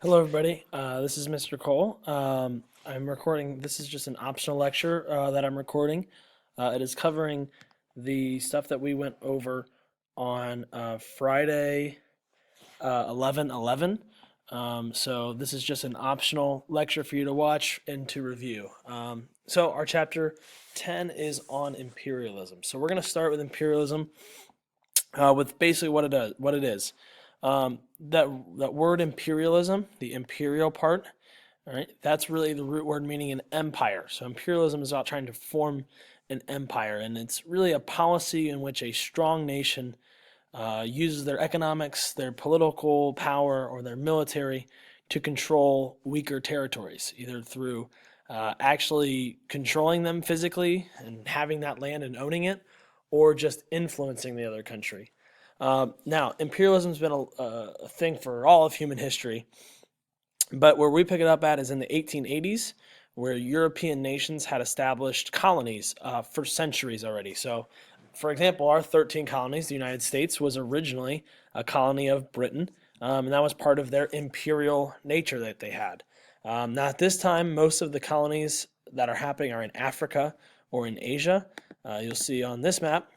Hello, everybody. This is Mr. Cole. I'm recording. This is just an optional lecture that I'm recording. It is covering the stuff that we went over on Friday, 11/11. So this is just an optional lecture for you to watch and to review. So our chapter 10 is on imperialism. So we're going to start with imperialism, with basically what it is. That word imperialism, the imperial part, all right, that's really the root word meaning an empire. So imperialism is about trying to form an empire, and it's really a policy in which a strong nation uses their economics, their political power, or their military to control weaker territories, either through actually controlling them physically and having that land and owning it, or just influencing the other country. Now, imperialism's been a thing for all of human history, but where we pick it up at is in the 1880s, where European nations had established colonies for centuries already. So, for example, our 13 colonies, the United States, was originally a colony of Britain, and that was part of their imperial nature that they had. Now, at this time, most of the colonies that are happening are in Africa or in Asia. You'll see on this map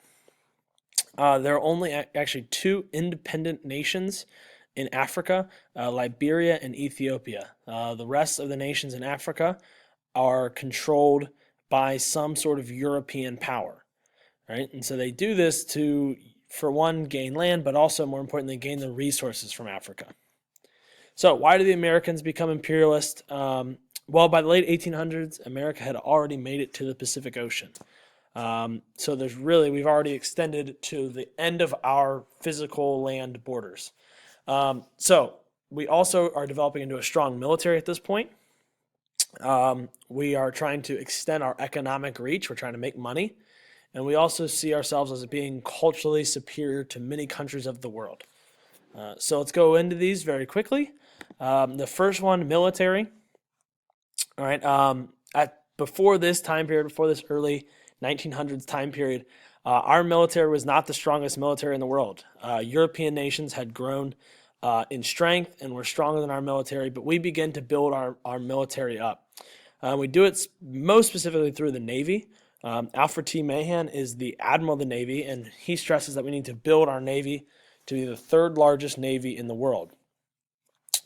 there are only actually two independent nations in Africa, Liberia and Ethiopia. The rest of the nations in Africa are controlled by some sort of European power, right? And so they do this to, for one, gain land, but also more importantly, gain the resources from Africa. So why did the Americans become imperialist? Well, by the late 1800s, America had already made it to the Pacific Ocean. So we've already extended to the end of our physical land borders. So we also are developing into a strong military at this point. We are trying to extend our economic reach. We're trying to make money. And we also see ourselves as being culturally superior to many countries of the world. So let's go into these very quickly. The first one, military. All right. Before this time period, before this early 1900s time period, our military was not the strongest military in the world. European nations had grown in strength and were stronger than our military, but we began to build our military up. We do it most specifically through the Navy. Alfred T. Mahan is the Admiral of the Navy, and he stresses that we need to build our Navy to be the third largest Navy in the world.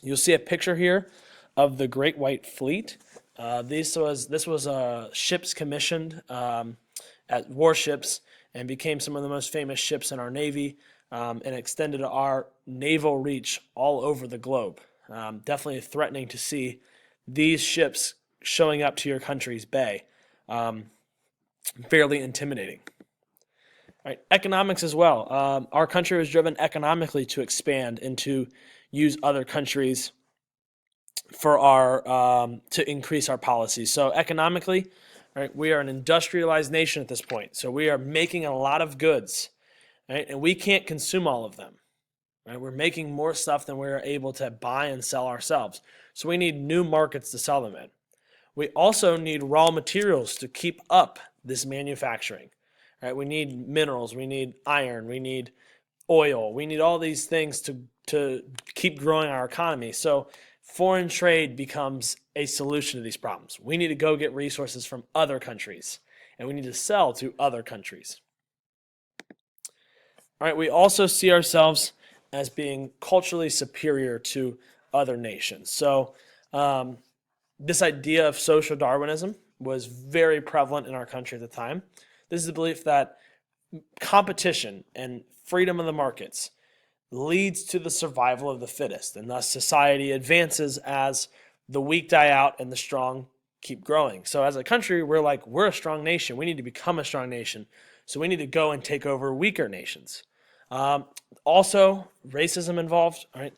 You'll see a picture here of the Great White Fleet. This was ships commissioned at warships and became some of the most famous ships in our Navy, and extended our naval reach all over the globe. Definitely threatening to see these ships showing up to your country's bay. Fairly intimidating. All right, economics as well. Our country was driven economically to expand and to use other countries for to increase our policies. So economically, right, we are an industrialized nation at this point. So we are making a lot of goods, right, and we can't consume all of them. Right, we're making more stuff than we're able to buy and sell ourselves. So we need new markets to sell them in. We also need raw materials to keep up this manufacturing. Right, we need minerals, we need iron, we need oil, we need all these things to keep growing our economy. So foreign trade becomes a solution to these problems. We need to go get resources from other countries, and we need to sell to other countries. All right, we also see ourselves as being culturally superior to other nations. So this idea of social Darwinism was very prevalent in our country at the time. This is the belief that competition and freedom of the markets leads to the survival of the fittest, and thus society advances as the weak die out and the strong keep growing. So as a country, we're a strong nation. We need to become a strong nation. So we need to go and take over weaker nations. Also, racism involved. Right?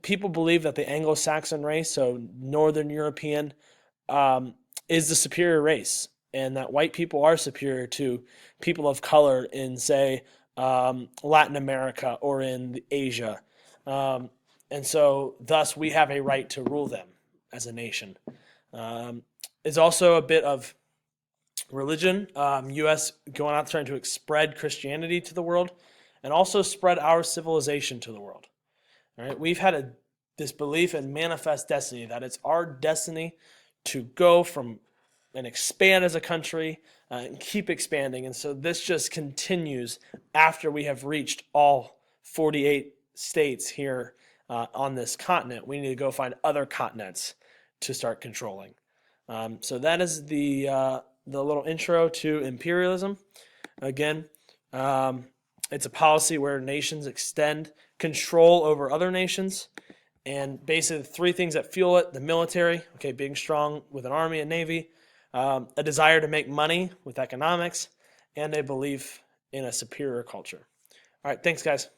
People believe that the Anglo-Saxon race, so Northern European, is the superior race, and that white people are superior to people of color in, say, Latin America or in Asia. And so thus we have a right to rule them as a nation. It's also a bit of religion. U.S. going out trying to spread Christianity to the world and also spread our civilization to the world. All right, we've had a this belief in manifest destiny, that it's our destiny to go from and expand as a country and keep expanding. And so this just continues after we have reached all 48 states here on this continent. We need to go find other continents to start controlling. So that is the little intro to imperialism. Again, it's a policy where nations extend control over other nations. And basically, the three things that fuel it: the military, okay, being strong with an army and navy, a desire to make money with economics, and a belief in a superior culture. All right, thanks, guys.